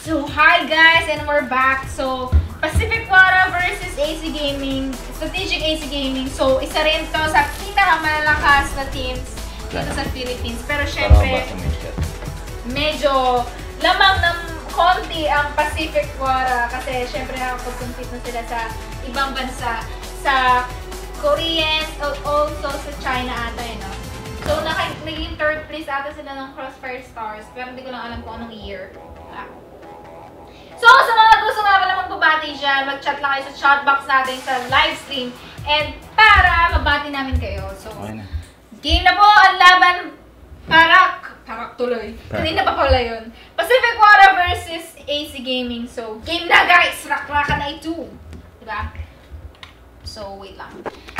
So, hi guys, and we're back. So, Pacific Wara versus AC Gaming, Strategic AC Gaming. So, isa rin to sa pinakamalakas na teams dito sa Philippines. Pero syempre, medyo lamang ng konti ang Pacific Wara kasi syempre nakapag-compete na sila sa ibang bansa. Sa Koreans, also sa China ata yun, no? So, naging third place ata sila ng Crossfire Stars, pero hindi ko lang alam kung anong year. So, sa mga gusto nga pala magbabati dyan, mag-chat lang kayo sa chatbox natin sa live stream and para mabati namin kayo. So, game na po ang laban parak tuloy. Kanina pa pala yun. Pacific Wara versus AC Gaming. So, game na guys! Rakraka na ito. Diba? So, wait lang.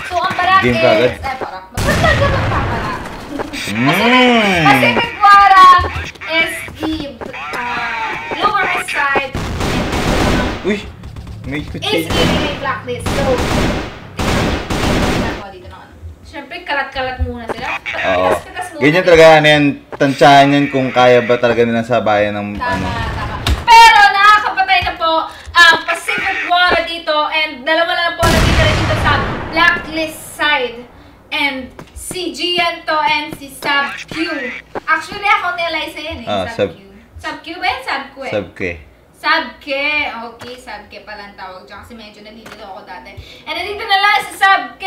So, ang parak is... parak. Magpapala ka magpaparak. Pacific Wara is the lower west side. Uy! May AC Gaming may blacklist. So, dito na. Siyempre, kalat-kalat muna sila. Pitas-pitas muna. Ganyan talaga yan. Tansyahan yan kung kaya ba talaga nilang sabayan ng Tama. Pero nakakapatay na po ang Pacific Wara dito and dalawa na po nagkita dito sa blacklist side. And si Gian to and si Sub-Q. Actually, ako nila isa yan eh. Sub-Q. Sub-Q ba yan? Sub-Q eh. Sub-Q. Sub-K. Okay, Sub-K pala ang tawag dyan kasi medyo nalilito ako dati. And nandito na lang si Sub-K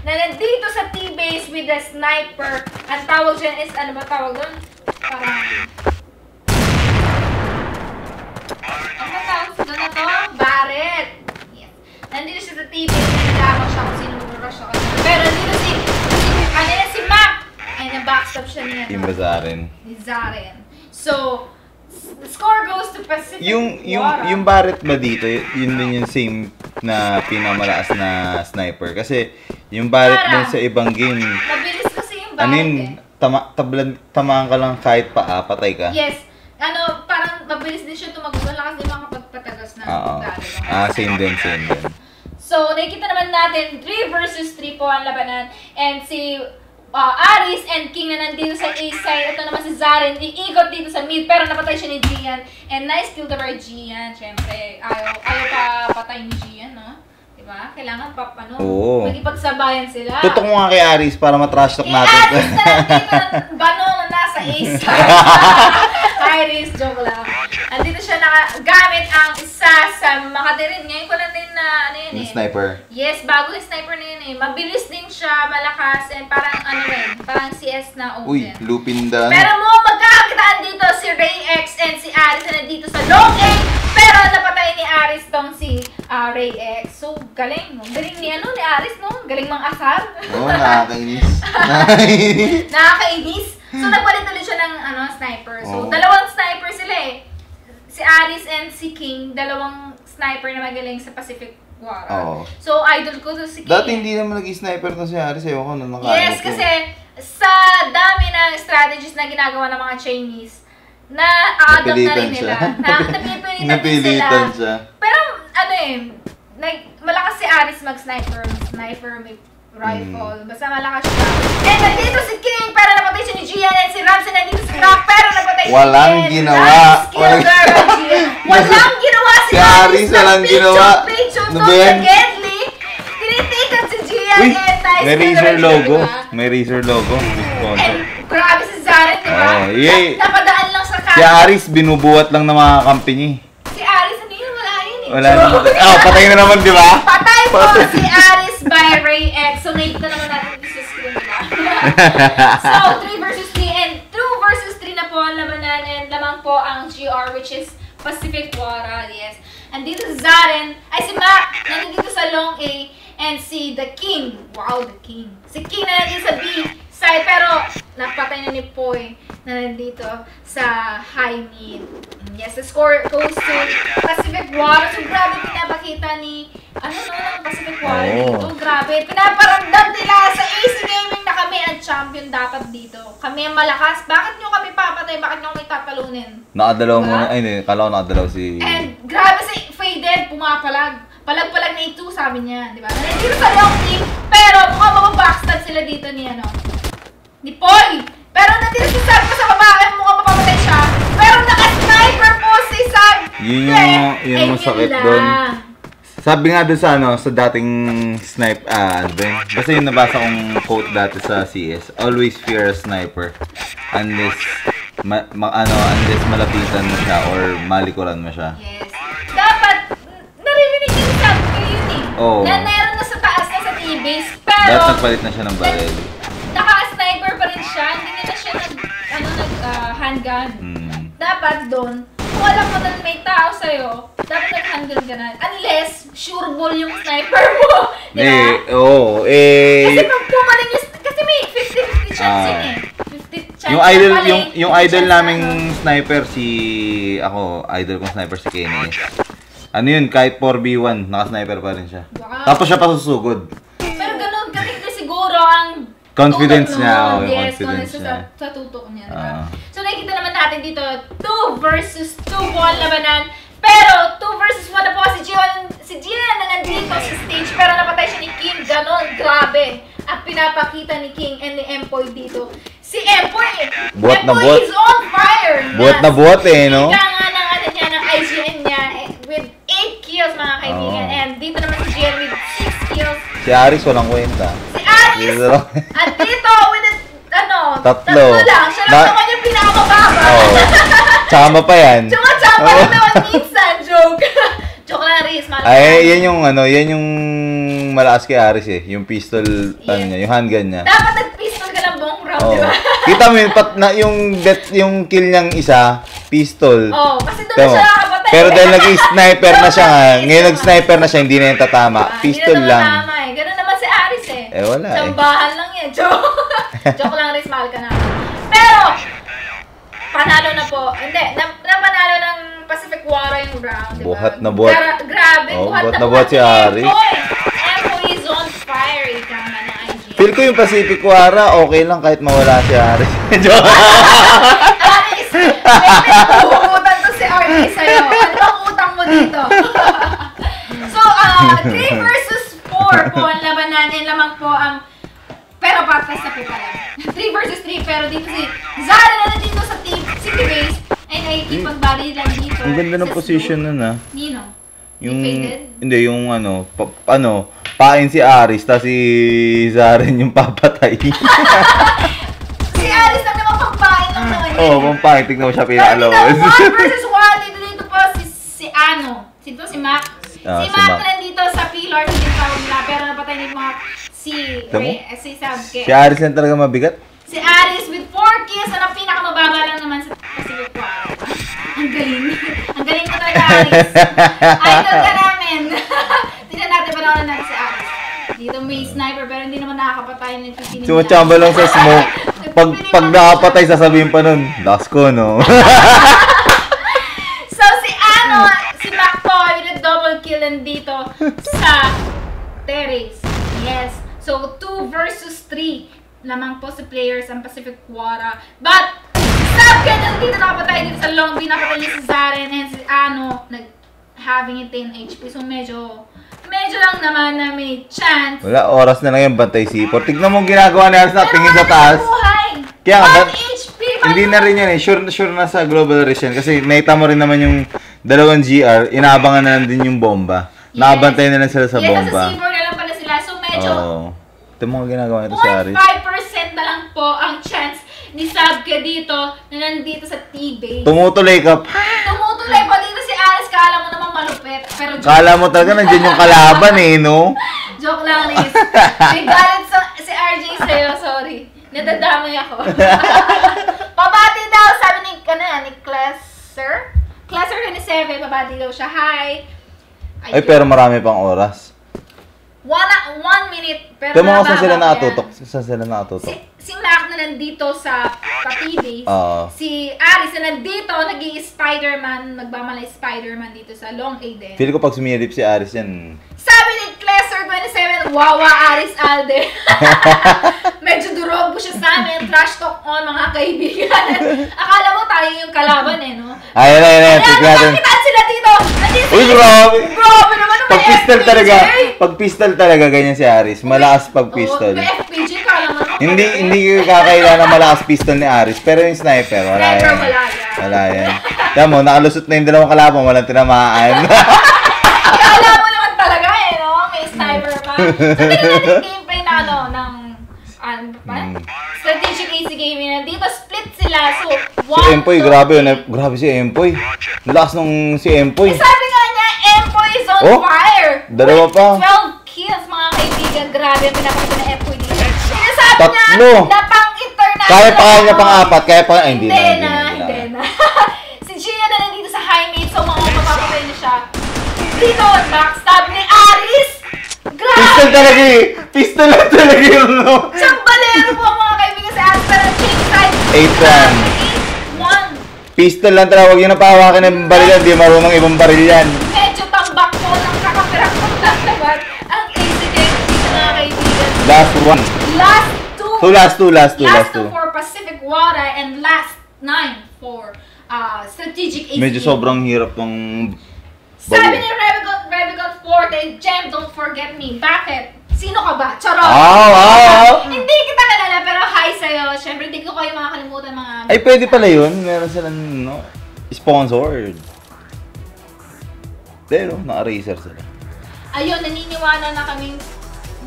na nandito sa T-base with the sniper. Ang tawag dyan is, ano ba tawag doon? Parang... ano tawag doon na to? Barret. Yes. Nandito siya sa T-base na naglamang siya kung sino mag-rush ako. Pero nandito si Mac. Ay, na-backstab siya niya. Team Zaren. Ni Zaren. So, the score goes to Pacific Wara. Yung Barret ba dito, yun din yung same na pinamalakas na sniper. Kasi yung Barret din sa ibang game. Mabilis kasi yung Barret tamaan ka lang kahit patay ka. Yes. Parang mabilis din siya tumagot. Malakas din makapagpatagas na. Same din. So, nakikita naman natin 3 versus 3 po ang labanan. And si Aris and King na nandito sa A side. Ito naman si Zaren. Iikot dito sa mid. Pero napatay siya ni Gian. And nice kill to by Gian. Siyempre, ayaw pa patay ni Gian, no? Diba? Kailangan magipagsabayan sila. Tutok mo nga kay Aris para matrash talk natin. Kay Aris na nandito bano na nasa A side. Aris, joke lang. Andito siya nakagamit ang isa sa Makatirin. Ngayon ko lang din na yung sniper. Yes, bago yung sniper na yun eh. Mabilis din siya, malakas, and parang parang CS na open. Uy, lupin da. Pero magkakakitaan dito si Ray X and si Aris na dito sa long A. Pero napatay ni Aris tong si Ray X. So, galing. Galing ni Aris, no? Galing mang asar. Oo, nakakainis. Nakakainis. So, nagpalit ulit siya ng sniper. So, dalawang sniper sila eh. Si Aris and si King, dalawang sniper na magaling sa Pacific Wara. So, idol ko to si King. Dati hindi naman nag-sniper to si Aris. Ewan ko na nakaano. Yes, kasi sa dami ng strategies na ginagawa ng mga Chinese, na-adopt na rin nila. Napilitan siya. Pero, malakas si Aris mag-sniper. Sniper, may rifle. Basta malakas siya. And nandito si King, pero napatay siya ni Gian. And si Ramsey nandito si Rock, pero napatay si King. Walang ginawa. Walang ginawa si Aris. Walang ginawa. Deadly. Tinitikan si Gian. And nice. May Razer logo. May Razer logo. And grabe si Zaren, diba? Napadaan lang sa camera. Si Aris, binubuhat lang ng mga company. Si Aris, wala yun eh. Wala naman. Patay na naman, di ba? Patay po si Aris by Ray X. So, nakita naman natin sa screen nila. So, 3 versus 3 and 2 versus 3 na po ang labanan and lamang po ang GR which is Pacific Wara, yes. And dito si Zaren, si Mac, nandito sa long A and si The King. Wow, The King. Si King na nandito sa B side pero napatay na ni Poy na nandito sa high mid. Yes, the score goes to Pacific Wara. So, grabe pinapakita ni Pacific Wara dito. Grabe. Pinaparamdam nila sa AC Gaming na kami ang champion dapat dito. Kami ang malakas. Bakit nyo kami papatay? Bakit nyo kami tatalunin? Nakadalaw muna. Ay, hindi. Kala ko nakadalaw si... And grabe si Faded. Pumapalag. Palag-palag na ito, sabi niya. Diba? Nandito sa long team. Pero mukhang mababackstab sila dito ni Poy. Pero nandito si Sam sa baba. Mukhang mapamatay siya. Pero naka-sniper po si Sam. Yun yung sakit doon. Sabi nga doon sa sa dating snipe, ano ba yun? Basta yung nabasa kong quote dati sa CS, always fear a sniper unless unless malapitan mo siya or malikuran mo siya. Yes. Dapat, naririnig yung sabi ko yun eh. Oo. Na meron na sa taas na sa T-base, pero Dapat nagpalit na siya ng barrel. naka-sniper pa rin siya, hindi na siya handgun. Dapat doon, kung alam mo na may tao sa'yo, dapat nag-handgun ka na. Unless, sure ball yung sniper mo. Oo. Kasi pag pumaling yung, kasi may 50-50 chance yun eh. 50 chance Yung idol naming sniper idol kong sniper si Kenny. Ano yun, kahit 4v1, naka-sniper pa rin siya. Tapos siya pasusugod. Pero ganun ka rin siguro ang confidence niya. Yes, confidence niya. Sa tutok niya. Diba? So nakikita naman natin dito, 2 versus 2 po ang labanan. Pero 2 versus 1 na po si Gian na nandito sa stage. Pero napatay siya ni King. Ganon, grabe. Ang pinapakita ni King and ni Empoy dito. Si Empoy, Empoy is on fire. Buhat na buhat no? Ika nga ng IGN niya with 8 kills mga kaibigan. And dito naman si Gian with 6 kills. Si Aris walang kwenta. Si Aris, at dito with tatlo lang. Siya lang naman yung pinakamababa. Tsama pa yan. Tsama naman minsan. Joke. Joke lang, Riz. Ay, yan yung malakas kay Aris eh. Yung pistol, niya, yung handgun niya. Dapat nag-pistol ka lang buong round, di ba? Kita mo yung kill niyang isa, pistol. Kasi doon na siya nakapatay. Pero dahil nag-sniper na siya ngayon nag-sniper na siya, hindi na yung tatama. Pistol lang. Hindi na tama eh. Ganun naman si Aris eh. Wala eh. Tsambahan lang yan. Joke lang, Riz. Mahal ka na. Pero, panalo na po. Hindi, napanalo ng Pacific Water yung round, diba? Buhat na buhat. Grabe, buhat na buhat si Aris. Empoy is on fire. Ika nga ng IG. Feel ko yung Pacific Water, okay lang kahit mawala si Aris. Aris, may umuutan to si Aris sa'yo. Ano bang utang mo dito? So, 3 versus 4 po ang labanan. Yan lamang po ang pero patas na po pala. 3 versus 3, pero dito si Zara na nandito sa City Base ay nakikipag-bari lang dito. Ang ganda ng position nun Nino? Hindi, yung pain si Aris, tapos si Zaren yung papatay. Si Aris lang naman pagpain lang naman yun. Oo, pampain. Tignan mo siya pinaka-lowest. 1 versus 1, dito po si Mac. Si Mac na nandito sa pillar, hindi pa nila, pero napatay ni Mac si Sabke. Si Aris lang talaga mabigat? Si Aris with 4 kills, ang pinakamababa lang naman sa Pacific Water. Ang galing. Ang galing ko talaga, Aris. Idol ka namin. Tingnan natin pa naman natin si Aris. Dito may sniper pero hindi naman nakakapatay ng pipinin niya. Sumachamba lang sa smoke. Pag nakapatay, sasabihin pa nun, last ko, no? So, si McCoy with a double kill nandito sa terrace. Yes. So, 2 versus 3 lamang po sa players ang Pacific Water. But, Sabke nandito nakapatay dito sa long B. Nakapatay niya si Zaren and si having a 10 HP. So, medyo lang naman na may chance. Wala, oras na lang yung bantay C4. Tignan mo ginagawa na sa tingin sa taas. Kaya 1 HP. Hindi na rin yan eh. Sure na sa global race yan. Kasi nakita mo rin naman yung dalawang GR, inaabangan na din yung bomba. Yes. Nakabantay na lang sila sa bomba. Yes, sa C4 na lang pala sila. So, medyo ito mga ginagawa nito si Aris. 0.5% na lang po ang chance ni Sabke dito na nandito sa T-base. Tumutuloy ka. Tumutuloy pa dito si Aris. Kala mo naman malupit. Pero kala mo talaga nandiyan yung kalaban eh, no? Joke lang, Riz. May galit si RJ sa'yo. Sorry. Nadadamay ako. Pabati daw, sabi ni Classer. Classer 27, pabati daw siya. Hi. Ay, pero marami pang oras. 1 minute. Pero mga saan sila nakatutok? Saan sila nakatutok? Si Mac na nandito sa Patibase. Si Aris na nandito, nag-i-Spider-Man, nagbamalay Spider-Man dito sa Long A din. Feel ko pag sumilip si Aris yan. Sabi ni Classer 27, wawa Aris Alde. Medyo durog po siya sa amin. Trash talk on, mga kaibigan. Akala mo tayo yung kalaban eh, no? Ayun. Nakitaan sila dito. Uy, grabe. Grabe naman pag pistol talaga, ganyan si Aris. Malakas pag pistol. May FPG, kala mo naman Hindi kakailan ng malakas pistol ni Aris, pero yung sniper, wala Sniper, yan. wala yan. Wala yan. Kaya mo, nakalusot na yung dalawang kalaban, walang tinamaan. Kala mo naman talaga eh, no? May sniper pa. So, tingnan natin yung gameplay na ano ba? Strategic AC Gaming na dito, split sila. So, Si Empoy, grabe yun. Grabe si Empoy. Lakas nung si Empoy. Sabi nga niya, Empoy is on fire. Dalawa pa. 12 kills, mga kaibigan. Grabe ang pinapakita na Empoy dito. Sinasabi Tatlo. niya na pang-international. Kaya niya pang-apat. Hindi na. Si Gia na nandito sa high mid, so mga mapapatay na siya. Dito, backstab ni Aris. Grabe. Pistol talaga eh. Pistol lang talaga yun, no? Siyang balero po mga kaibigan sa Aris, pero change side. 8-1. Pistol lang talaga. Huwag yun na pahawakin ng barilan. Di marunong ibang baril yan. Medyo tambak po ng kakapirak po naman ang AC game dito mga kaibigan. Last one. Last two. So last two. Last two for Pacific Water and last 9 for Strategic AC. Medyo sobrang hirap tong Sabi ni Revigal Forte, Jem, don't forget me. Bakit? Sino ka ba? Charot! Hindi kita kilala, pero hi sa'yo. Siyempre, hindi ko kayo makakalimutan mga... Ay, pwede pala yun. Meron silang, no? Sponsored. Pero, naka-racer sila. Ayun, naniniwala na kaming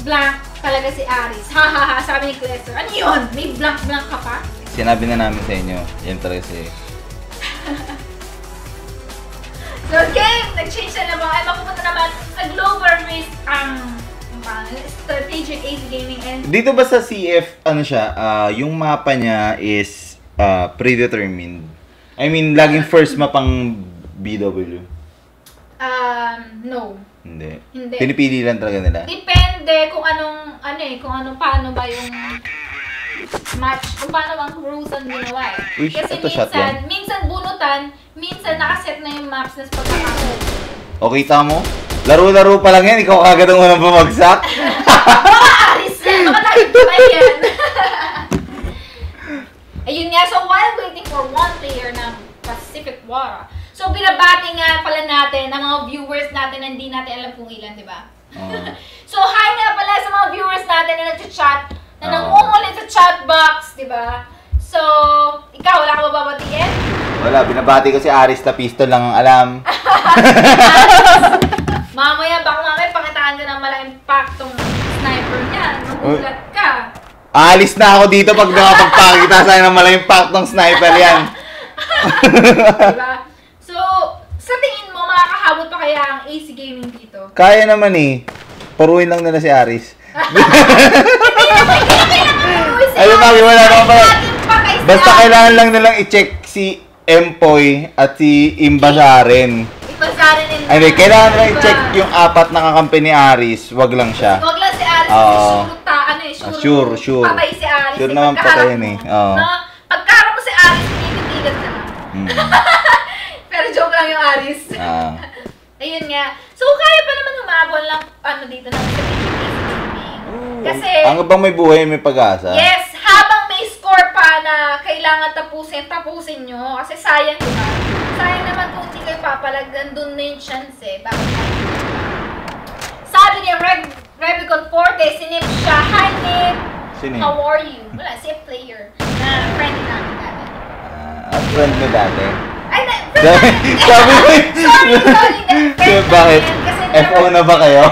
blank talaga si Aris. Ha, sabi ni Clester. Ano yun? May blank ka pa? Sinabi na namin sa inyo. Yan talaga si... So, game! Nag-change na naman. Ay, mapupunta naman sa Global Risk ang Strategic AC Gaming and... Dito ba sa CF, ano siya, yung mapa niya is predetermined? I mean, laging first map ang BW? No. Hindi. Hindi. Pinipili lang talaga nila? Depende kung paano ba yung match, kung paano ang rules ang ginawa eh. Uy, Kasi ito shotgun. minsan bunutan, minsan nakaset na yung maps na sa pagkakahol. Okay, tamo? Laro-laro pa lang yan, ikaw agad ang unang bumagsak. Mga Aris yan! Mga tayo yan! Ayun nga, so while waiting for one player ng Pacific Water, so binabati nga pala natin ang mga viewers natin na hindi natin alam kung ilan, di ba? So hi nga pala sa mga viewers natin na nag-chat, na nangungulit sa chat box, di ba? So, ikaw, wala ka mababatiin? Wala, binabati ko si Aris na pistol lang ang alam. Mamaya, baka mamaya pakitaan ka ng malaking paktong sniper niya. Magulat ka. Alis na ako dito pag nakapagpakita sa'yo ng malaking paktong sniper yan. Diba? So, sa tingin mo, makakahabot pa kaya ang AC Gaming dito? Kaya naman eh. Puruin lang nila si Aris. Ayun na, wala naman pala. Basta kailangan lang nilang i-check si Empoy at si Imbasaren. Imbasaren nila. Ay, kailangan nilang i-check yung apat na kakampi ni Aris. Wag lang siya. Wag lang si Aris. Sure. Patay si Aris. Sure naman patay yun eh. Pagkarap mo si Aris, pinitigat ka na. Pero joke lang yung Aris. Ayun nga. So, kaya pa naman umabol lang dito ng kasi... Hanggang bang may buhay, may pag-asa? Yes! Habang may score pa na kailangan tapusin nyo. Kasi sayang, diba? Sayang naman kung hindi kayo papalag, nandun na yung chance eh. Bakit? Sabi niya, Rebicon Forte, sinip siya. Hi, Nick! Sino? How are you? Wala, si player na friend namin dati. Friend mo dati? Ay, Sabi mo sorry. Bakit? FO na ba kayo?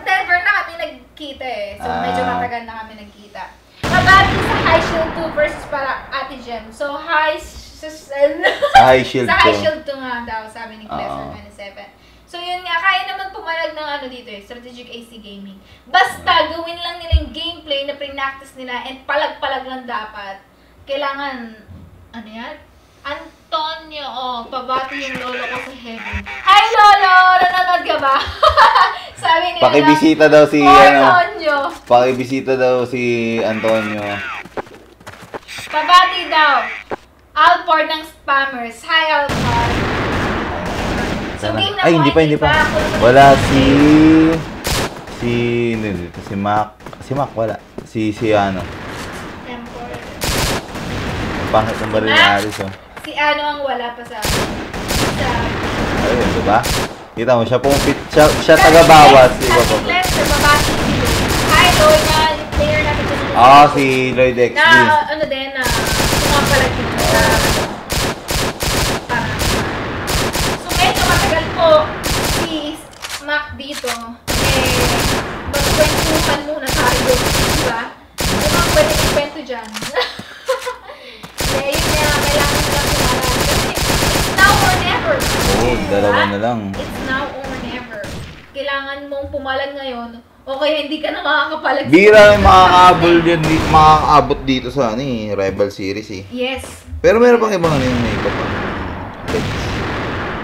Never na kami nagkita eh. So, medyo matagal na kami nagkita. Mabati sa High Shield 2 versus para Ate Jem. So, High Shield 2. Sa High Shield 2 nga daw, sabi ni Clester 27. So, yun nga, kaya naman pumalag ng dito eh, Strategic AC Gaming. Basta, gawin lang nila yung gameplay na pre-practice nila and palag-palag lang dapat. Kailangan, yan? Antonio, pabati yung lolo ko sa heaven. Hi, Lolo! Nanonood ka ba? Sabi niya Pakibisita daw si, Antonio. Pakibisita daw si Antonio. Pabati daw. Alport ng spammers. Hi, Alport. So, game na ay, hindi pa. Wala si Mac. Si Mac, wala. Si Tempor. Pangit ang baril ni Aris, Si ang wala pa sa... Ayun, diba? Kita mo, siya taga-bawas. Sabi Lester, babati. Hi, Lord, na player natin Si Lloyd XD. Na, ano din, na pumapalag din sa para. So, medyo matagal po si Mac dito. Magkwentuhan muna tayo, diba? Ano bang pwede ikwento dyan? Yun na, kailangan nila pumalan. Kasi, it's now or never. Dalawa na lang. It's now or never. Kailangan mong pumalan ngayon, o kaya hindi ka na makakapalag. Bira yung makakaabot dito sa Rival Series eh. Yes. Pero meron pang ibang may iba pang legs.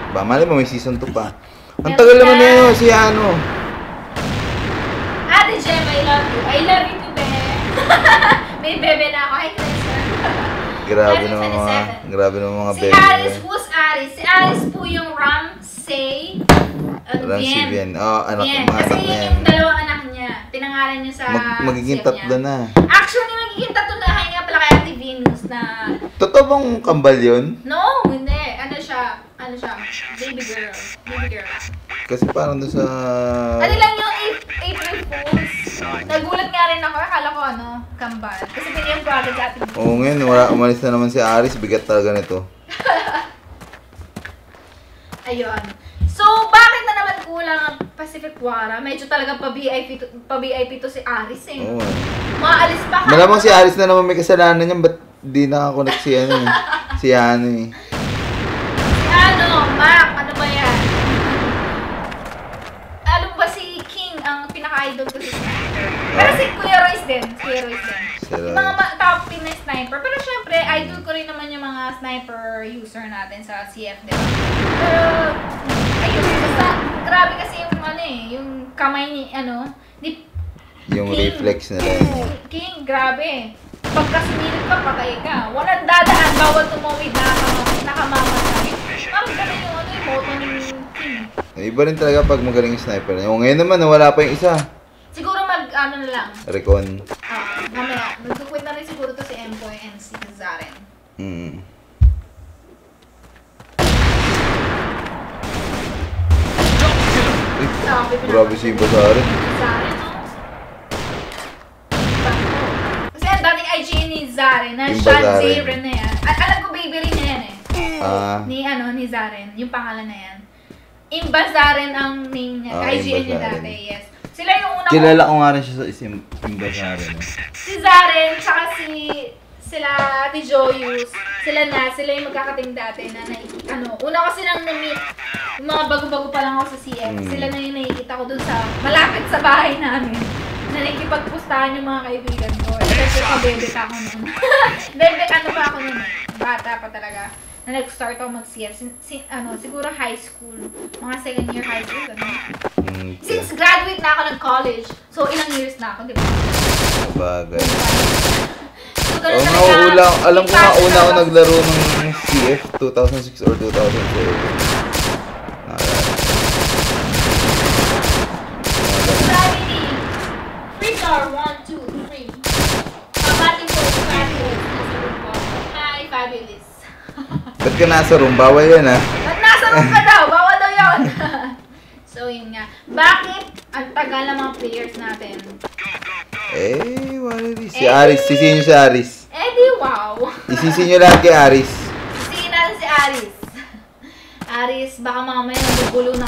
Ba, mali mo may season 2 pa. Ang tagal naman na yun, si Ate Jem, I love you. I love you too, bebe. May bebe na ako. Hi, Christian. Grabe naman mga si bebe. Si Aris, who's Aris? Si Aris po yung Ramsey. Bien. Bien. Kasi yun yung dalawang anak niya. Pinangalan niya sa magiging tatlo na. Actually, magiging tatlo na. Hay nga pala kay Ate Venus na... Totoo bang kambal yun? No, hindi. Ano siya? Baby girl. Kasi parang doon sa... Ano lang yung April Fools. Nagulat nga rin ako. Akala ko kambal. Kasi piniyang ko agad sa ating... Oo, ngayon. Umalis na naman si Aris. Bigat talaga nito. Ayun. So, bakit na naman kulang ang Pacific Wara? Medyo talagang pa-VIP to si Aris eh. Oo. Maalis pa ka. Malamang si Aris na naman may kasalanan niyan. Ba't di nakakonect si Si Mac, ano ba yan? Alam ba si King ang pinaka-idol ko sa sniper? Pero si Kuya Royce din. Yung mga top pin na sniper. Pero syempre, idol ko rin naman yung mga sniper user natin sa CF, diba? Pero, ayun, basta, grabe kasi yung yung kamay ni, yung King, reflex nila. King, grabe. Pagka sumilip ka, patay ka. Walang dadaan, bawal tumawid na nakamamatay. Parang gano'n yung yung moto ni King. Iba rin talaga pag magaling yung sniper. Yung ngayon naman, wala pa yung isa. Siguro na lang. Recon. Mamaya. Magkukwit na rin siguro to si Emboy and si Zaren. Grabe si Zaren. Zaren, Kasi ang dating IG ni Zaren, na Sean Zaren na yan. At alam ko baby rin na yan eh. Ni Zaren. Yung pangalan na yan. Imba Zaren ang name niya. IGN niya dati, yes. Sila yung unang... Kilala ko nga rin siya sa Imba Zaren. Si Zaren, tsaka sila Ate Joyus, sila yung magkakating dati na una ko silang na-meet, yung mga bago-bago pa lang ako sa CF, sila na yung nakikita ko dun sa, malapit sa bahay namin, na nakikipagpustahan yung mga kaibigan ko. Kasi kabebe pa ako nun. Bebe, pa ako nun, bata pa talaga, na nag-start ako mag-CF, siguro high school, mga second year high school, Since graduate na ako ng college, so ilang years na ako, di ba? Bagay. Alam ko nga una ako naglaro ng CF 2006 or 2007. Gravity! Free car, 1, 2, 3. Pabati ko, Fabulous. Nasa room ko. Hi, Fabulous. Ba't ka nasa room? Bawal yan Ba't nasa room ka daw? Bawal daw yun. So yun nga. Bakit ang tagal ng mga players natin? Si Aris. Sisihin nyo si Aris. Di wow. Isisihin nyo lahat kay Aris. Sisihin natin si Aris. Aris, baka mamaya nagugulo na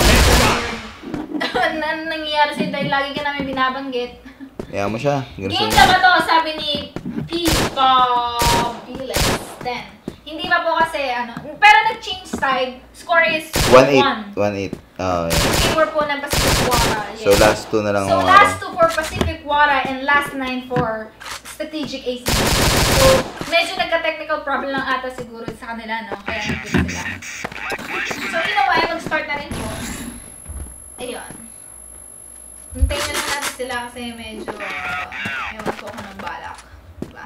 nangyayari sa'yo dahil lagi ka namin binabanggit. Kaya mo siya. Game na ba to? Sabi ni P-Bobiles 10. Hindi pa po kasi pero nag-change side. Score is 1-8. 1-8. Oh, yeah. Favor po ng Pacific Wara. Yes. So last 2 na lang. So last 2 for Pacific Wara and last 9 for Strategic AC. So medyo nagka-technical problem lang ata siguro sa kanila, no? Kaya nag-win sila. So you know what? Mag-start na rin po. Ayun. Hintayin na natin sila kasi medyo ewan ko ng balak. Diba?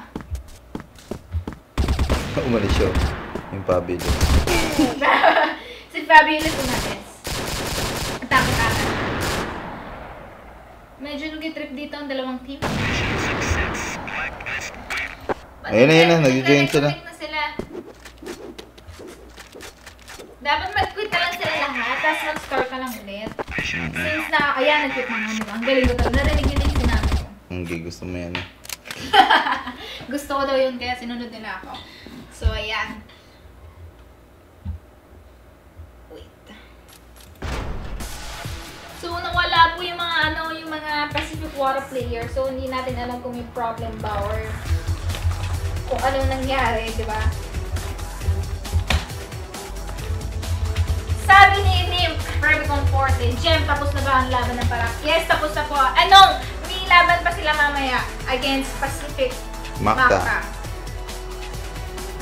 Umalis siya. Yung Fabulous. Si Fabulous natin. Takot-takot. Medyo nag-trip dito ang dalawang team. Ayun na. Nag-join sila. Dapat mag-quit na lang sila lahat, tapos mag-start na lang ulit. Since ayan, nag-quit na nga nila. Ang galing ko talaga. Narinig yun yung sinabi ko. Hindi, gusto mo yan. Gusto ko daw yun, kaya sinunod nila ako. So, ayan. Wait. So, nawala po yung mga yung mga Pacific Water players. So, hindi natin alam kung may problem ba or kung anong nangyari, di ba? Sabi ni Rubicon Forte, Jem, tapos na ba ang laban ng Parak? Yes, tapos na po. Anong? May laban pa sila mamaya against Pacific Macta.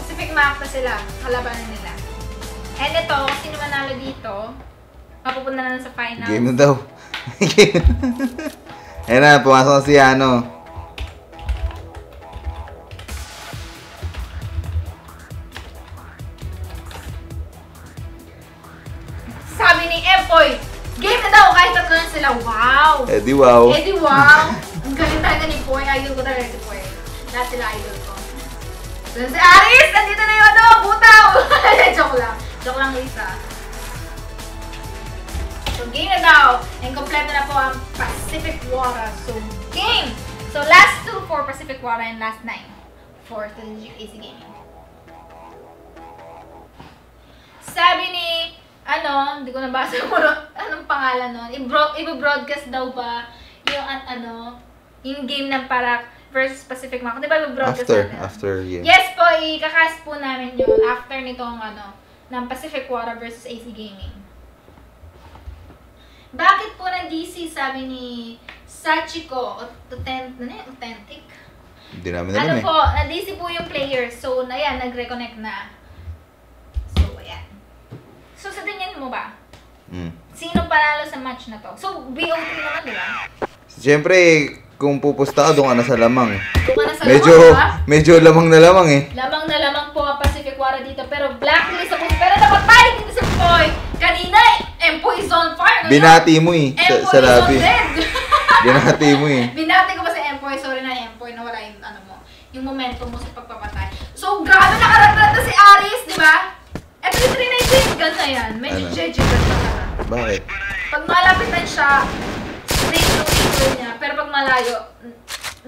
Pacific Macta sila, kalabanan nila. And ito, sino manalo dito, mapupunta na sa final. Game na daw. Ayan na, pumasok na si Sabi ni Empoy, game na daw kahit tatlo na sila. Wow! Eddie wow. Eddie wow! Ang galing talaga ni Poy. Idol ko talaga si Poy. Lahat sila idol ko. So, si Aris! Nandito na yung butaw! Joke lang. Joke lang, Lisa. So, game na daw. And kompleto na po ang Pacific Water. So, game! So, last 2 for Pacific Water and last 9 for Strategic AC Gaming. Sabi ni hindi ko nabasa kung anong pangalan nun. I-broadcast daw ba yung yung game ng Parak versus Pacific Macta. Di ba i-broadcast natin? After, yeah. Yes po, i-cast po namin yun after nitong ng Pacific Water versus AC Gaming. Bakit po ng DC, sabi ni Sachiko, authentic? Hindi namin alam po, na DC po yung players. So, ayan, nag-reconnect na. So, sa tingin mo ba? Sino panalo sa match na to? So, BO3 naman, di ba? Siyempre, kung pupusta ka, doon ka na sa lamang. Doon ka na sa lamang, medyo lamang na lamang eh. Lamang na lamang po ang Pacific Water dito. Pero blacklist ako. Pero napatay dito sa Poy. Kanina, Empoy is on fire. Binati mo eh. Empoy is on dead. Binati mo eh. Binati ko pa sa Empoy. Sorry na Empoy. Nawala yung yung momentum mo sa pagpapatay. So, grabe nakaragdag na si Aris, di ba? Ito yung 319 gun na yan. Medyo jeje gun na ka. Bakit? Pag malapitan siya, straight yung ito niya. Pero pag malayo,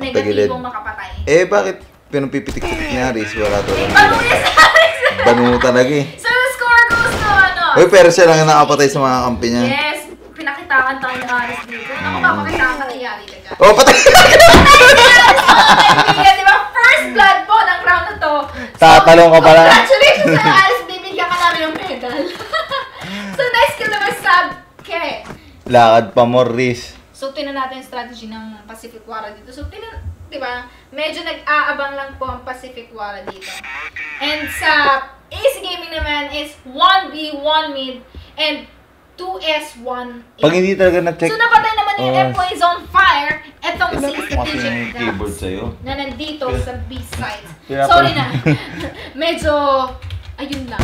negatibong makapatay. Bakit pinupipitik-pitik ni Aris? Wala to. Banu niya sa Aris! Banu talaga eh. So, the score goes to pero siya lang nakapatay sa mga kampi niya. Yes, pinakitaan tayo ni Aris dito. Naku, papakitaan ka ni Yari ka. Patay! Di ba? First blood po ng round na to. Tatalong ka pala. Congratulations sa Aris, bibigyan ka namin ng medal. So, nice kill naman sab. Okay. Lakad pa Morris. So, tinan natin yung strategy ng Pacific Water dito. So, di ba? Medyo nag-aabang lang po ang Pacific Water dito. And sa AC Gaming naman is 1B, 1 mid, and 2S1. Pag hindi talaga na-check. So, napatay naman yung Empoy is on fire. Etong si Strategic keyboard sa'yo. na nandito sa B-side. Sorry na. Medyo, ayun lang.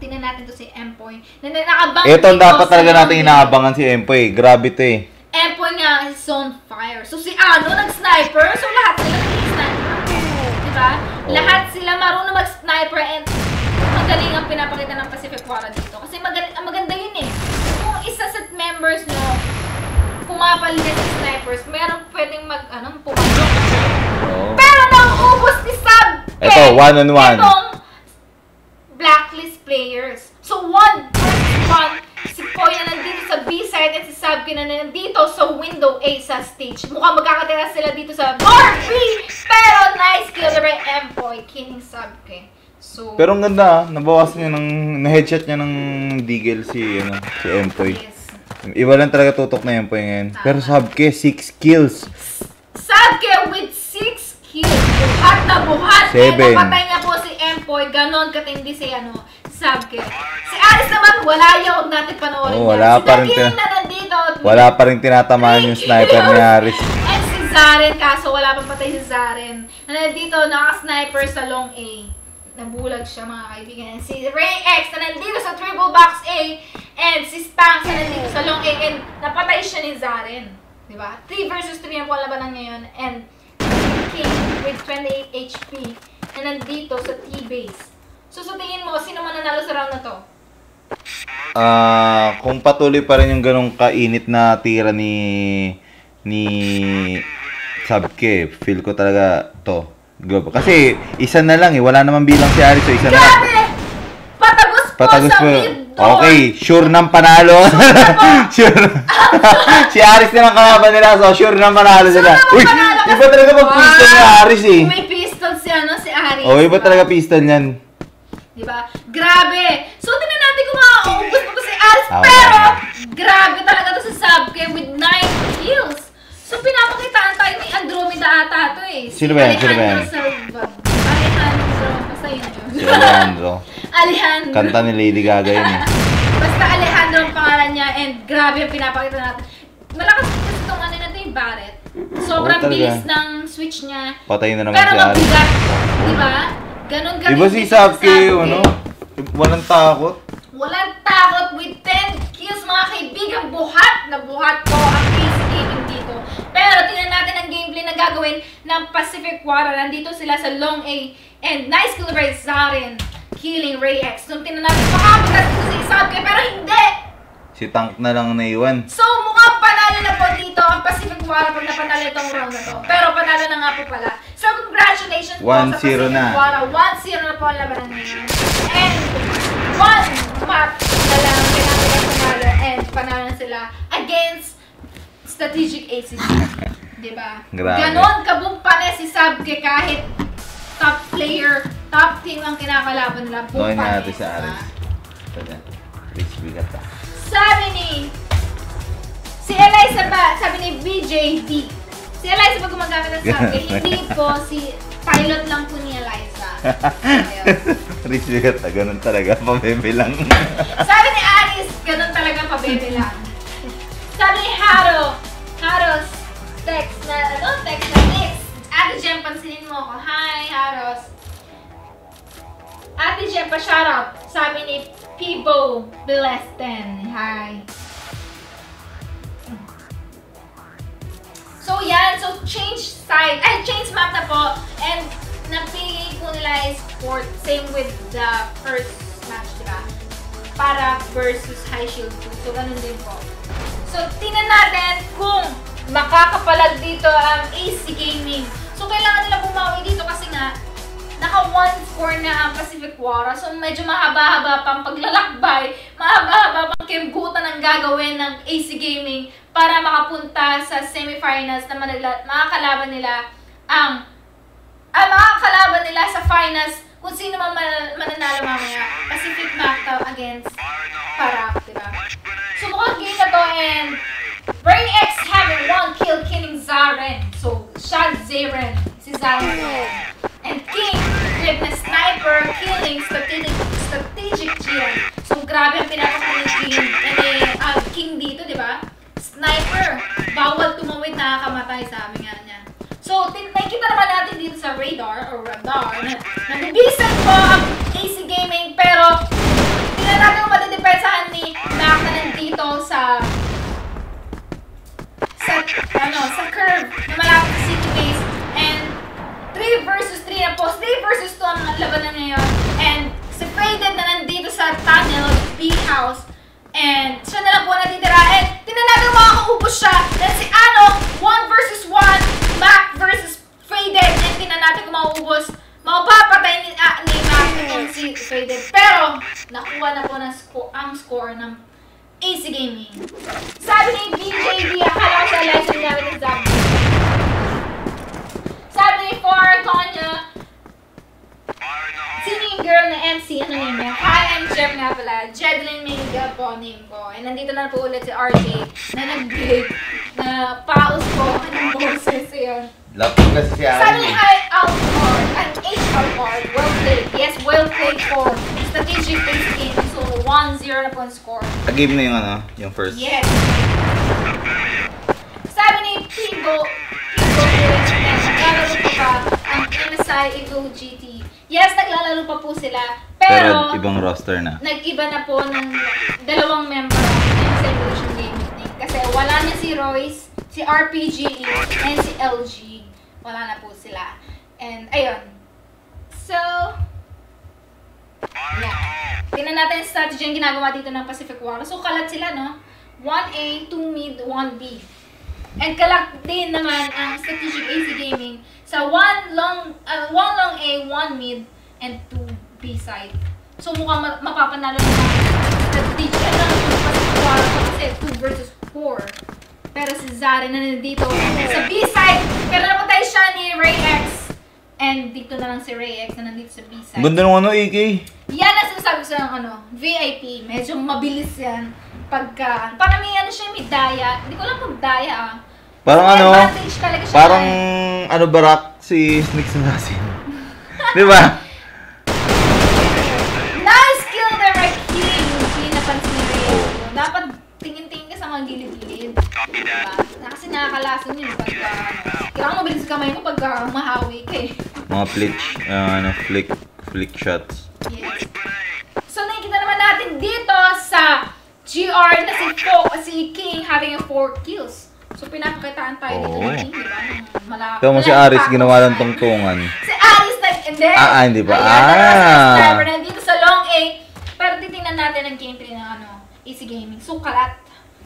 Tingnan natin to si Empoy. Nakabang ito dapat talaga natin inaabangan si Empoy. Grabe to eh. Empoy nga is on fire. So, si nag-sniper. So, lahat sila nag-sniper. Diba? Lahat sila marunong mag-sniper and magaling ang pinapakita ng Pacific Water dito. Kasi maganda yun eh. Kung isa sa members nyo, pumapalit sa snipers, meron pwedeng pumasok. Pero nauubos ni Sab! Ito, one-on-one. Itong blacklist players. So, 1 versus 1. Si Poy na nandito sa B-side at si Sabke na nandito sa window A sa stage. Mukhang magkakatira sila dito sa bar B. Pero nice kill na rin Empoy, killing Sabke. So, pero ang ganda nabawasan niya na-headshot niya ng Deagle si Empoy. Yes. Iba lang talaga tutok na Empoy ngayon. Pero Sabke, 6 kills. Sabke with 6 kills. Buhat na buhat. 7. Napatay niya po si Empoy. Ganon katindi si Sabke. Si Aris naman, wala yun. Huwag natin panoorin yan. Wala Si pa rin Daking na nandito. Wala pa rin tinatamaan yung sniper ni Aris. And si Zaren, kaso wala pang patay si Zaren. Na nandito, naka-sniper sa long A. Nabulag siya mga kaibigan. Si Ray X na nandito sa triple box A. And si Spanx na nandito sa long A. And napatay siya ni Zaren. Diba? 3 versus 3 ang labanan ngayon. And King with 28 HP na nandito sa T-base. So sa tingin mo, sino man nanalo sa round na to? Kung patuloy pa rin yung ganong kainit na tira ni Sabke, feel ko talaga to. Kasi isa na lang eh, wala naman bilang si Aris, so isa na lang. Grabe! Patagos Patagos sa po. mid door. Okay, sure ng panalo. Sure. Si Aris na lang kalaban nila, so sure ng panalo sila. Uy, iba talaga pag-pistol ni Aris eh. May pistol si Aris. Oh, iba talaga pistol niyan. Diba? Grabe! So, tingnan natin kung makakaubos pa si Aris. Ah, Pero, wala. grabe talaga to sa Sabke with 9 kills. So, pinapakitaan tayo ni Andromeda ata to eh. Sino ba yan? Sino ba yan? Alejandro. Basta yun yun. Si Alejandro. Alejandro. Kanta ni Lady Gaga yun eh. Basta Alejandro ang pangalan niya and grabe yung pinapakita natin. Malakas kasi itong ano natin yung Barret. Sobrang Oo, talaga. bilis ng switch niya. Patay na naman Pero si Aris. mabigat. Diba? Ganon Iba si Sabke, ano? Walang takot. Walang takot with 10 kills mga kaibigan. Buhat na buhat ko ang Ace Gaming dito. Pero tingnan natin ang gameplay na gagawin ng Pacific Water. Nandito sila sa Long A. And nice kill by Zarin. Killing Ray X. Nung tingnan natin, makapagat ko si Sabke pero hindi! Si Tank na lang naiwan. So mukhang panalo na po dito ang Pacific Water pag napanalo itong round na to. Pero panalo na nga po pala. So congratulations po sa 1-0 Pacific na. Water. 1-0 na po ang labanan ngayon. And 1 map na lang kailangan nila panalo. And panalo na sila against Strategic ACG. Diba? Grabe. Ganon kabumpane si Sabke kahit top player, top team ang kinakalaban nila. Noy Bumpane. natin sa Aris. Tada. Rich bigat ah. Sabi ni si Eliza ba? Sabi ni BJD. Si Eliza ba gumagamit ng sabi? Hindi po, si pilot lang po ni Eliza. Ayun. Rich bigat ah. Ganun talaga. Pabibilang. Sabi ni Aris, ganun talaga pabebe lang. Sabi ni Haros, text na next. Ate Jem, pansinin mo ako. Hi, Haros. Ate Jem, pa-shoutout. Sabi ni Pibo Belesten. Hi. So, yan. So, change map na po. And, napili po nila is sport. Same with the first match, diba? Para versus High Shield 2. So, ganun din po. So, tingnan natin kung makakapalag dito ang AC Gaming. So, kailangan nila bumawi dito kasi nga, naka 1 score na ang Pacific Water. So, medyo mahaba-haba pang paglalakbay. Mahaba-haba pang kimbutan ang gagawin ng AC Gaming para makapunta sa semifinals na makakalaban nila makakalaban nila sa finals kung sino man mananalo mamaya. Pacific Mactaw against Parak, diba? So, mukhang game na to and Ray X having 1 kill killing Zaren. So, shot Zaren. Si Zaren. And King with the sniper killing strategic Jiren. So, grabe ang pinapakalit King dito, di ba? Sniper. Bawal tumawid, nakakamatay, sabi nga niya. So, nakikita naman natin dito sa radar na nabibisan po ang AC Gaming pero tingnan natin kung matidepensahan ni Mac na nandito sa curve na malapit sa city base and 3 versus 3 na po. 3 versus 2 ang labanan ngayon. And si Faded na nandito sa tunnel, B-house. And siya na lang po natitira. And tingnan natin kung makakaubos siya. Then si Ano, 1 versus 1. Mac versus Faded. And tingnan natin kung makakaubos. Mapapatay ni Mac itong si Faded. Pero, nakuha na po ang score ng AC Gaming. Sabi ni BJD, akala ko siya lesson gamit ng Zab. Sabi ni Tonya, sino yung girl na MC? Ano name niya? Hi, I'm Jeff nga pala. Jedeline Mega po name ko. And nandito na po ulit si RJ na nag-break, na paus po ng boses yun. Lapit kasi si Ari. Sabi ni Hi, Alcor, and H. Alcor, well played. Yes, well played for strategic base game. So, 1-0 na po ang score. Game na yung yung first. Yes. Sabi ni Pigo, naglalaro pa ba ang MSI Evo GT? Yes, naglalaro pa po sila. Pero ibang roster na. Nag-iba na po ng 2 member ng MSI Evolution Gaming. Kasi wala na si Royce, si RPGE, and si LG. Wala na po sila. And, ayun. So, yeah. Tingnan natin yung strategy yung ginagawa dito ng Pacific Water. So, kalat sila, no? 1A, 2 mid, 1B. And kalak din naman ang strategic AC Gaming sa 1 long A, 1 mid, and 2 B side. So mukhang mapapanalo na strategic lang kasi 2 versus 4. Pero si Zaren na nandito sa B side, pero napatay siya ni Ray X. And dito na lang si Ray X na nandito sa B side. Ganda ng ano, AK. Yan ang sinasabi ko sa VIP. Medyo mabilis yan. Pagka, parang may ano siya, may daya. Hindi ko lang kung daya Parang may ano, advantage talaga siya. parang ano barak si Snake Assassin. Di ba? Nice kill there, my king! Hindi napansin ni Ray X. Dapat tingin-tingin ka sa mga gilid-gilid. Diba? Kasi nakakalason yun pagka, kailangan mabilis kamay mo pagka mahawi ka eh. Mga flick shots. Yes. So nakikita naman natin dito sa GR na si King having a 4 kills. So pinapakitaan tayo dito ng King, di ba? Ito mo si Aris ginawa ng tungtungan. Si Aris hindi. Hindi ba? Ayan, nandito sa long A. Pero titingnan natin ang gameplay ng Easy Gaming. So kalat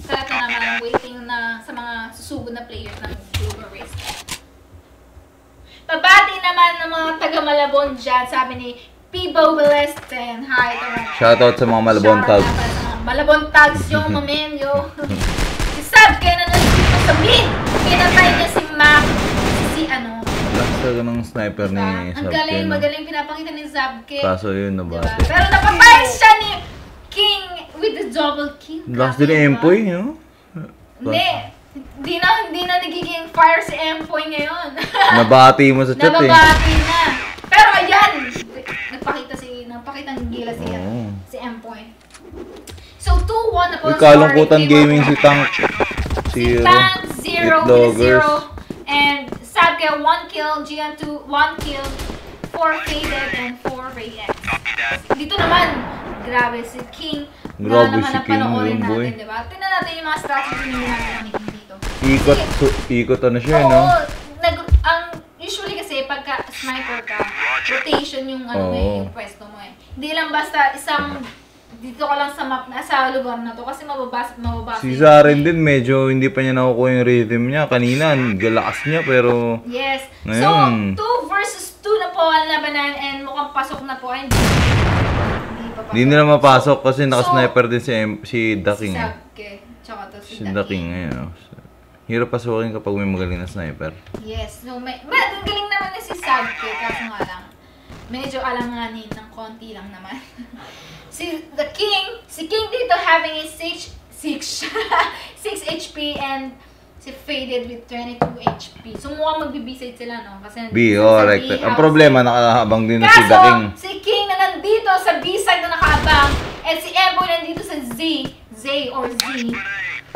na naman ang waiting na sa mga susugod na players ng Global Race. Pabati naman ng mga taga-Malabon dyan, sabi ni Pibo Belesten. Hi, Shoutout sa mga Malabon tags. Malabon tags yung mamenyo. Si Sab, kaya na nandito sa mid. Pinatay niya si Mac. Lakas talaga ng sniper ni Sabke. Ang magaling pinapakita ni Zabke. Kaso yun, nabase. Pero napatay siya ni King with the double kill. Lakas din ni Empoy, no? Hindi na nagiging fire si Empoy ngayon. Nabati mo sa chat eh. Nababati na. Pero ayan, nagpakita ng gila si Empoy. So 2-1 na po. Kalungkutan gaming si Tank. Si Tank 0 with 0. And Sabke 1 kill, Gian 1 kill, 4 faded, and 4 Ray X. Dito naman, grabe si King. Grabe naman si King, panoorin yung boy. natin, diba? Tingnan natin yung mga strategy na ginagawa ni King dito. Ikot ano siya, no? Usually kasi pagka sniper ka, rotation yung yung pwesto mo eh. Hindi lang basta dito ka lang sa map sa lugar na to kasi mababasa. Si Zaren din medyo hindi pa niya nakukuha yung rhythm niya. Kanina, galakas niya pero yes. ngayon, So, 2 versus 2 na po ang labanan and mukhang pasok na po. hindi nila mapasok kasi naka-sniper din si The King. Si Sabke, tsaka to si The King ngayon. Hirap pasukin kapag may magaling na sniper. Yes. So, ang galing naman na si Sabke kaso nga lang. Medyo alanganin ng konti lang naman. Si King dito having a 6 HP and si Faded with 22 HP. So mukhang magbe-B-side sila, no? Kasi right. Ang problema, nakahabang din na si The King. Si King na nandito sa B-side na nakahabang and si Emboy nandito sa Z.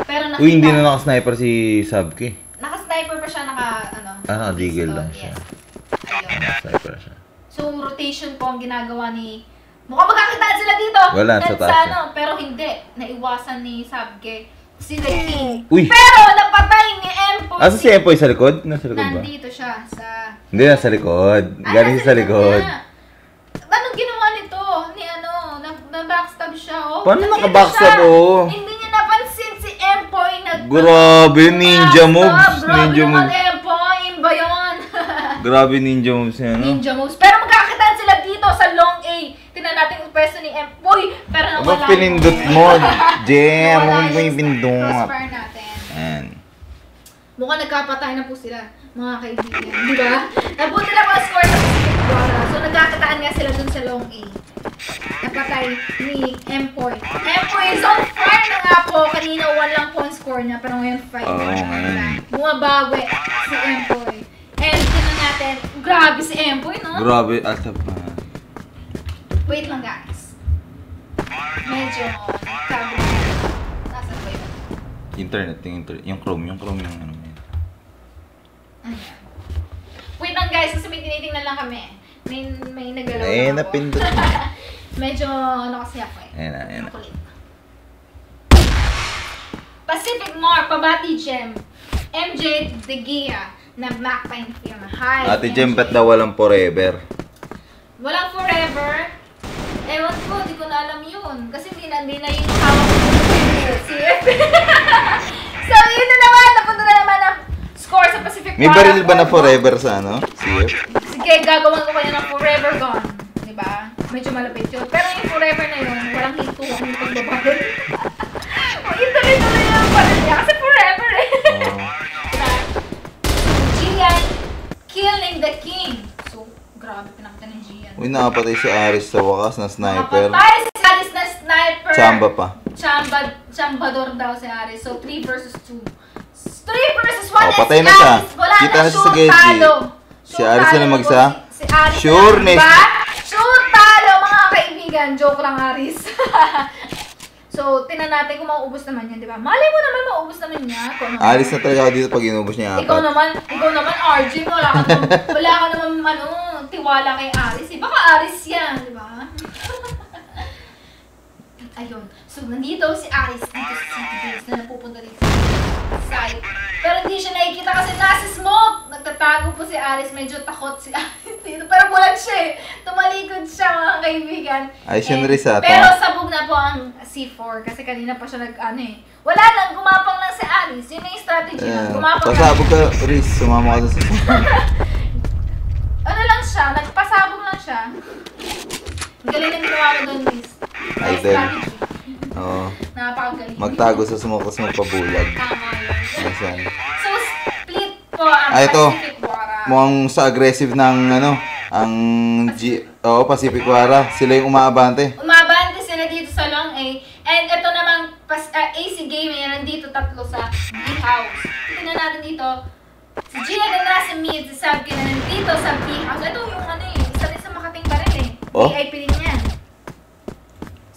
Pero nakita, hindi na naka-sniper si Sabke. Naka-sniper pa siya, naka-deagle lang siya. Ayun. Naka-sniper siya. So rotation po ang ginagawa ni mukhang magkakitaan sila dito. Wala, sa taas. Pero hindi. Naiwasan ni Sabke si The King. Uy! Pero napatay ni Empoy. Asa si Empoy sa likod? Nasa likod ba? Nandito siya sa... Hindi, nasa likod. Galing siya sa likod. Anong ginawa nito? Na-backstab siya, oh. Paano naka-backstab, oh? Hindi niya napansin si Empoy na... Grabe, ninja moves. Ninja moves. Empoy, ba yun? Grabe ninja moves yan, no? Ninja moves. Pero magkakitaan sila dito sa long A. Tingnan natin yung pwesto ni Empoy. Pero nawala. Aba, pinindot mo. Jem, huwag mo yung pindong. Crossfire natin. Ayan. Mukhang nagkapatay na po sila, mga kaibigan. Di ba? Nabuti na po ang score sa Pacific Quara. So, nagkakataan nga sila dun sa long A. Napatay ni Empoy. Empoy is on fire na nga po. Kanina 1 lang po ang score niya. Pero ngayon 5. ngayon. Bumabawi si Empoy. And tingnan natin, grabe si Empoy, no? Grabe, atap na. Wait lang, guys. Medyo nagkabi. Nasaan ba yun? Internet. Yung Chrome yung ano yan. Ayan. Wait lang, guys. Kasi may tinitingnan lang kami. May nagalaw Eh, lang ako. napindot. Medyo kasi ako eh. Ayan na. Kulit. Pacific Mar, Pabati Gem, MJ De Gia, na Macpine Firma. Hi, Ate Jem, ba't daw walang forever? Walang forever? Ewan ko, di ko na alam yun. Kasi hindi na yung hawak ko. So, yun na naman. Napunta na naman ang Pacific May baril ba na forever sa ano? CF? Sige, gagawin ko kanya ng forever gun. Diba? Medyo malapit yun. Pero yung forever na yun, walang hinto kung yung pagbabaril. Ituloy-tuloy yung baril niya kasi forever eh. Gian killing the king. So, grabe, pinakita ng Gian. Uy, nakapatay si Aris sa wakas na sniper. Nakapatay si Aris na sniper. Chamba pa. Chambador daw si Aris. So, 3 versus 2. 3 versus 1 Oh, patay na siya. Wala Kita na na siya sa sure Geji. talo. Si Aris na magsa. Si Aris Sureness. na diba? Sure talo, mga kaibigan. Joke lang, Aris. So, tinan natin kung mauubos naman yan, di ba? Malay mo naman mauubos naman niya. Alis na talaga ako dito pag inubos niya Ikaw apat. naman, RJ, wala ka naman, tiwala kay Aris eh. Baka Aris yan, di ba? Ayun. So, nandito si Aris dito sa City Base na napupunta dito sa site. Pero hindi siya nakikita kasi nasa smoke. Nagtatago po si Aris. Medyo takot si Aris dito. Pero bulag siya eh. Tumalikod siya, mga kaibigan. Ay, siya na rin sa ato. Pero sabog na po ang C4 kasi kanina pa siya wala lang, gumapang lang si Aris. Yun na yung strategy na. Gumapang lang. Pasabog ka, Riz. Sumama ka sa Ano lang siya, nagpasabog lang siya. Ang galing na ginawa mo doon, Riz. Ay, Strategy. Oo. Napakagaling. Magtago sa smoke tapos magpabulag. Tama yun. Asan? So, split po ang Ay, ito. Pacific Wara. Mukhang sa aggressive ng ang Pacific Wara. Sila yung umaabante. Umabante sila dito sa Long A. And ito namang AC Gaming nandito tatlo sa B-House. Tingnan natin dito. Si Gia na nasa mid, si Sabke na nandito sa B-House. Ito yung isa rin sa Makating Baril eh. Oh? VIP rin yan.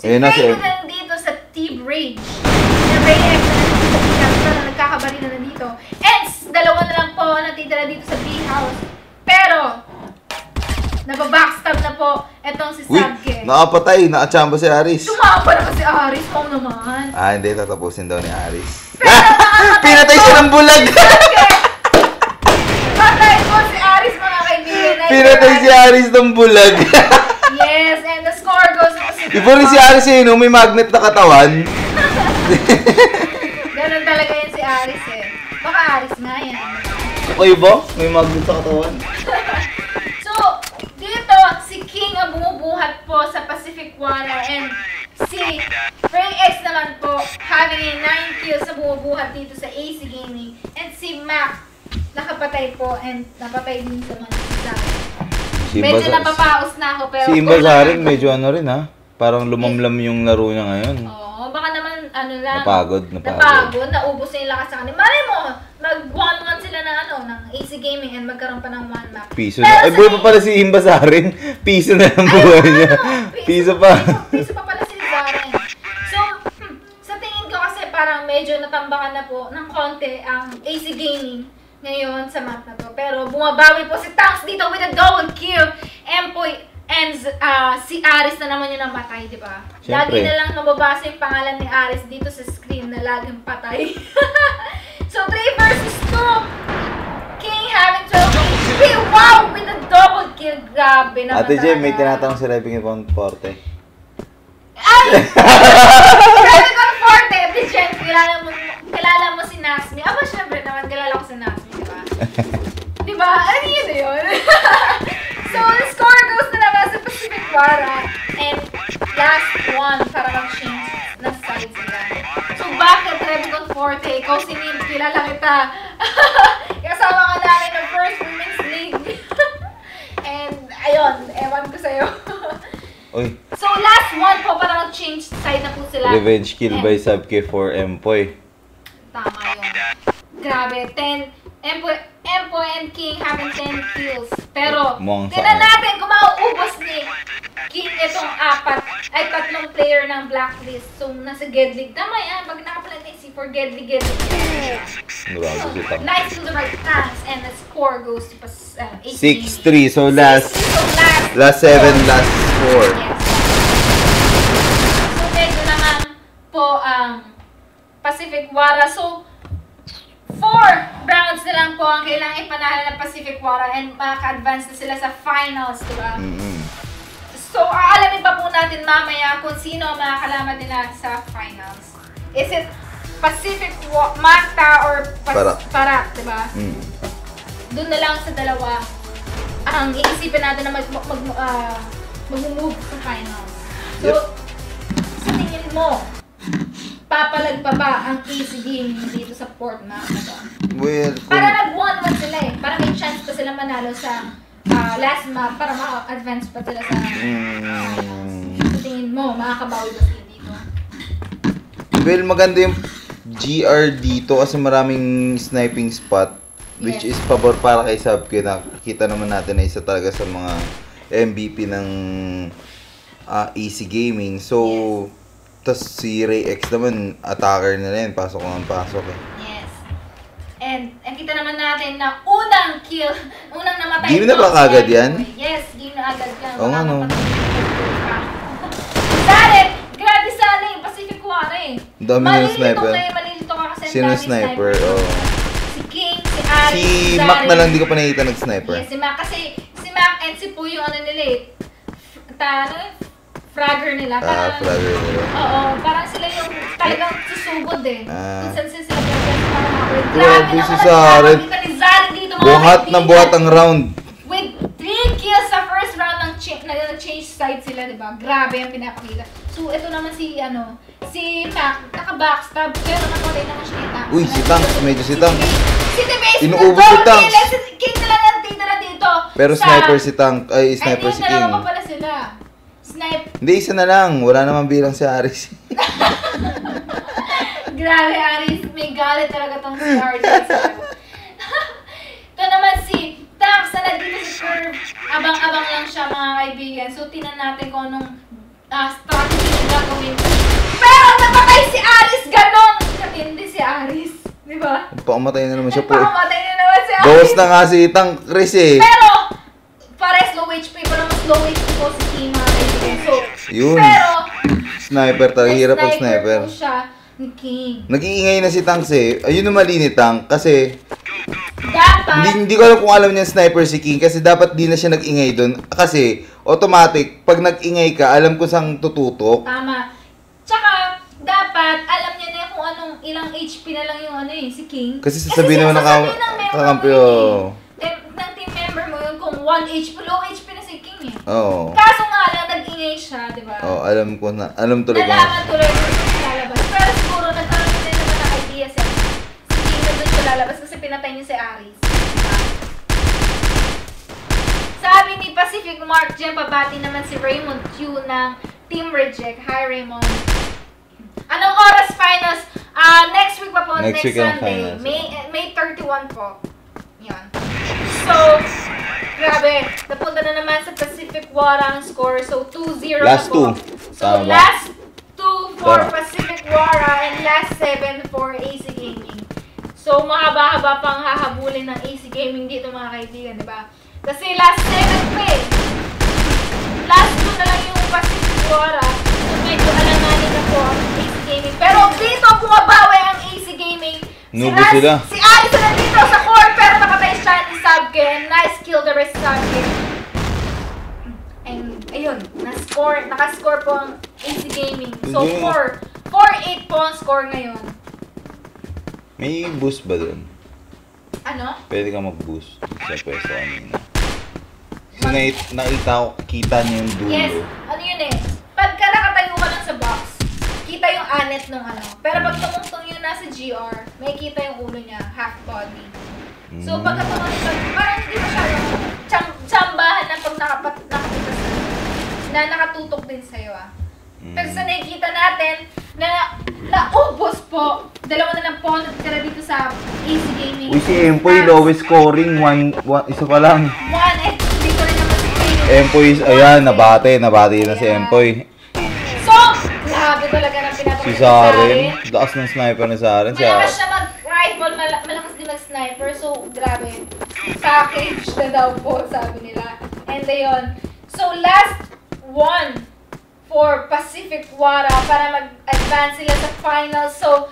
Si Ayun na si Faye na nandito sa T-Bridge. Si Ray X na nandito sa B-House na nagkakabaril na nandito. And dalawa na lang po natitira dito sa B-House. Pero, nababackstab na po etong si Uy, Sabke. nakapatay. Nakachamba si Aris. Tumapa na kasi Aris. Wow naman. Ah, hindi. Tatapusin daw ni Aris. Pinatay siya ng bulag! Patay po si Aris, mga kaibigan. Pinatay si Aris ng bulag. Yes, and the score goes to Pacific Iba rin si Aris eh, no? May magnet na katawan. Ganun talaga yun si Aris eh. Baka Aris nga yan. Okay ba? May magnet sa katawan. So, dito, si King ang bumubuhat po sa Pacific Wara and si Ray X naman po having a 9 kills na bumubuhat dito sa AC Gaming and si Mac nakapatay po and napatay din sa mga medyo napapaos na ako pero Si Imbazarin medyo ano rin ha? Parang lumamlam yung laro niya ngayon. Oo, baka naman lang. Napagod. Naubos na yung lakas sa kanila. Malay mo, mag-1-1 sila ng AC Gaming and magkaroon pa ng 1 map. Piso na. Ay, buhay pa pala si Imbazarin. Piso na ang buhay niya. Piso pa. Piso pa pala si Zaren. So, sa tingin ko kasi parang medyo natambakan na po ng konti ang AC Gaming ngayon sa map na to. Pero bumabawi po si Tanks dito with a double kill. Empoy and si Aris na naman yung namatay, di ba? Lagi na lang mababasa yung pangalan ni Aris dito sa screen na laging patay. So, 3 versus 2. King having 12 HP. Wow! With a double kill. Grabe naman. Ate Jem, may tinatanong si Reving Ipon Forte. Ay! Grabe ko ang Forte. Ate Jem, kilala mo si Nasmi. Aba, syempre naman, kilala ko si Nasmi, di ba? Di ba? Ano yun? So, the score goes na naman sa Pacific Wara. And last one para mag-change na side sila. So, bakit Revicon Forte? Ikaw si Nim, kilala kita. Kasama ka namin ng first Women's League. And, ayun, ewan ko sa'yo. Uy. So, last one po para mag-change side na po sila. Revenge kill by Sabke for Empoy. Tama yun. Grabe, 10. Empo and King having 10 kills. Pero, tingnan natin kung mauubos ni King itong tatlong player ng Blacklist. So, nasa Gedlig. Tama yan, pag nakapalag na si for Gedlig. Nice to the right Tanks and the score goes to 6-3. So, last 7, last 4. Yes. So, medyo naman po Pacific Wara. So, 4 rounds na lang po ang kailangan ipanalo ng Pacific Wara and makaka-advance na sila sa finals, diba? So, aalamin pa po natin mamaya kung sino ang makakalaman nila sa finals. Is it Pacific Mata or Parak, diba? doon na lang sa dalawa ang iisipin natin na mag-move sa final. So, sa tingin mo, papalag pa ba ang AC Gaming dito sa port na ito? Well, Para nag-1-1 sila eh. Para may chance pa sila manalo sa last map para maka-advance pa sila sa sa tingin mo, makakabawi ba sila dito? well, maganda yung GR dito kasi maraming sniping spot. Which is pabor para kay Subke. Nakikita naman natin na isa talaga sa mga MVP ng AC Gaming. So, tas si Ray X naman, attacker na rin. Pasok ng pasok eh. Yes. And kita naman natin na unang kill, unang namatay. Game na ba kagad yan? Yes, game na agad yan. Oo nga no. Zaret! Grabe sana yung Pacific War eh. Dami ng sniper. Malilito ka kasi Sino sniper? Oh. Si King, si Aris, Si si Mac Zaret. na lang di ko pa nakita nag-sniper. Yes, si Mac. Kasi si Mac and si Poo yung ano nila eh. Fragger nila. Fragger nila. Oo, parang sila yung talagang susugod eh. Minsan sila parang makawin. Grabe si Zaret. Ni Zaret dito mga Buhat kaibigan. na buhat ang round. With 3 kills sa first round nag-change side sila, di ba? Grabe ang pinapakita. So, ito naman si Mac, naka-backstab, pero nakulay naman siya ni Tanks. Uy, si Tanks, medyo si Tanks. Si Debase, Inuubos si Tanks. Si King na lang nagtitira dito. Pero sniper si Tank, ay sniper si King. Ay, dalawa pa pala sila. Snipe. Hindi, isa na lang. Wala naman bilang si Aris. Grabe, Aris. May galit talaga tong si RJ. Ito naman si Tanks na nandito sa curve. Abang-abang lang siya, mga kaibigan. So, tinan natin kung anong strategy na gagawin. Pero napatay si Aris! Ganon! Katindi si Aris. Di ba? Pakamatay na naman siya po. Nagpakamatay na naman si Aris. Bawas na nga si Tank Chris eh. Pero, pares low HP, pero mas low HP po si King, mga kaibigan. So, Yun. pero, Sniper talaga. Hirap pag sniper. po siya ni King. Nag-iingay na si Tanks eh. Ayun yung mali ni Tank. Kasi, Dapat, hindi ko alam kung alam niya sniper si King. Kasi dapat di na siya nag-ingay doon. Kasi, automatic, pag nag-ingay ka, alam ko saan tututok. tama. Tsaka, dapat, alam niya na kung anong ilang HP na lang yung si King. Kasi sasabihin naman sasabihin ng member kakampi, mo oh. ng team member mo yun kung 1 HP, low HP na si King eh. Oo. Kaso nga lang, nag-ingay siya, di ba? Oh, alam ko na. Alam tuloy ko. Nalaman tuloy kung saan lalabas. Pero siguro, nagkaroon din naman ng idea siya. Si King na doon siya lalabas kasi pinatay niya si Aris. Sabi ni Pacific Mark dyan, pabati naman si Raymond Q ng Team Reject. Hi, Raymond. Anong oras finals? Next week pa po, next week ang Sunday. finals. May 31 po. Yan. So, grabe. Napunta na naman sa Pacific War ang score. So, 2-0 Last na po. two. So, Tama. last 2 for Tama. Pacific War and last 7 for AC Gaming. So, mahaba-haba pang hahabulin ng AC Gaming dito, mga kaibigan, di ba? Kasi last 7 pa eh. Last 2 na lang yung Pacific War. So, medyo alanganin na po ang AC Gaming. Pero dito, bumabawi ang AC Gaming. Nubo sila. Si Aris na dito sa core, pero napatay siya ni Subke. Nice kill the rest Subke. And, ayun, nakascore po ang AC Gaming. So, 4-8 po ang score ngayon. May boost ba doon? Ano? Pwede ka mag-boost sa pwesto kanina. So, nakita ko, kita niyo yung dulo. Yes, ano yun eh. Pagka nakatayo ka lang sa box, kita yung anet nung ano. Pero pag tumungtong yun nasa GR, may kita yung ulo niya, half body. So pagka tumungtong, parang hindi masyadong tsambahan na pag nakapita sa'yo. Na nakatutok din sa'yo Pero sa nakikita natin, na naubos po. Dalawa na lang po natitira dito sa AC Gaming. Uy, si Empoy, lowest scoring. Isa pa lang. Dito rin naman si King. Empoy, ayan, nabati na si Empoy. So, grabe talaga ng pinapakita Si Saren, lakas ng sniper ni Saren. Malakas siya mag-rifle, malakas din mag-sniper. So, grabe. Package na daw po, sabi nila. And ayun. So, last one for Pacific Wara para mag-advance sila sa finals. So,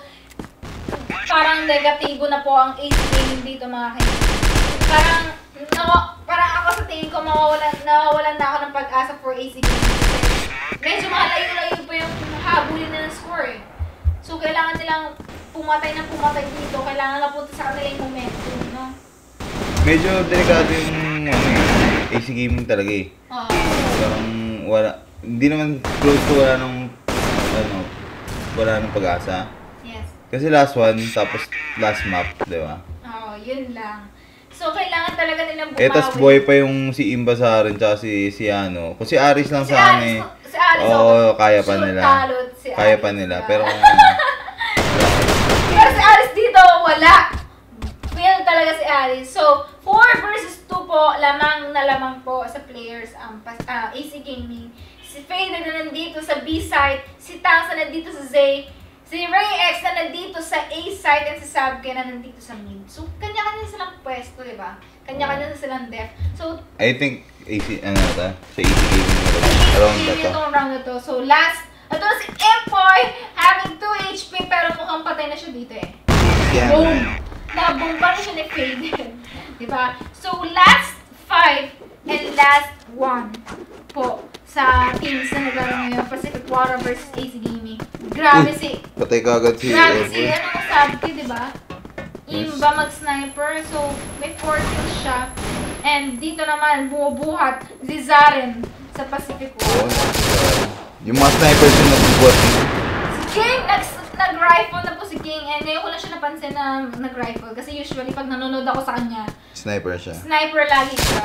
parang negatibo na po ang AC Gaming dito, mga kaibigan. Parang ako sa tingin ko, nawawalan na ako ng pag-asa for AC Gaming. Kasi medyo malayo-layo pa yung habulin na ng score eh. So, kailangan nilang pumatay dito. Kailangan na punta sa kanila yung momentum, no? medyo delikado yung AC Gaming talaga eh. Parang wala, hindi naman close to wala nang pag-asa. Yes. Kasi last one, tapos last map, di ba? Oo, yun lang. So, kailangan talaga nilang bumawi. Tas buhay pa yung si Imba sa rin, tsaka si ano. Kung si Aris lang Si sa Aris, eh. si Aris, Oo, kaya pa nila. talot si Kaya Aris, pa nila. diba? Pero Pero si Aris dito, wala. Fail talaga si Aris. So, 4 versus 2 po, lamang na lamang po sa players ang AC Gaming. Si Fader na nandito sa B side, si Tangs na nandito sa Zay, si Ray X na nandito sa A side, at si Sabke na nandito sa mid. So, kanya-kanya silang pwesto, di ba? Kanya-kanya na silang def. So, I think AC, ano ta? Sa AC Gaming around na to. itong round na to. So, last, ito na si Empoy, having 2 HP, pero mukhang patay na siya dito eh. Yeah, Boom! man. Nabumba na siya ni Faden. Diba? So, last 5 and last 1 po sa teams na naglaro ngayon. Pacific Water versus AC Gaming. Grabe si... Patay ka agad si Grabe si... Ever. Ano masabi ko, diba? Imba mag-sniper. So, may 4 kills siya. And dito naman, bumubuhat si Zaren sa Pacific Oo, Water. yung mga snipers yung nagbubuhat. Si King, nag-rifle na po si King. And ngayon ko lang siya napansin na nag-rifle. Kasi usually, pag nanonood ako sa kanya, Sniper siya. sniper lagi siya.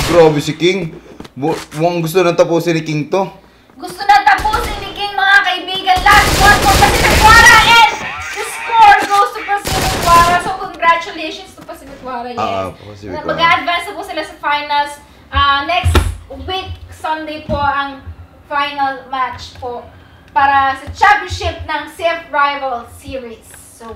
Grabe si King. Mukhang gusto nang tapusin ni King to. Gusto na tapusin ni King, mga kaibigan. Last one po, Pacific Wara. And the score goes to Pacific Wara. So, congratulations to Pacific Wara. Yes. Pacific Wara. Mag-advance na po sila sa finals. Next week, Sunday po, ang final match po para sa championship ng CF Rival Series. So,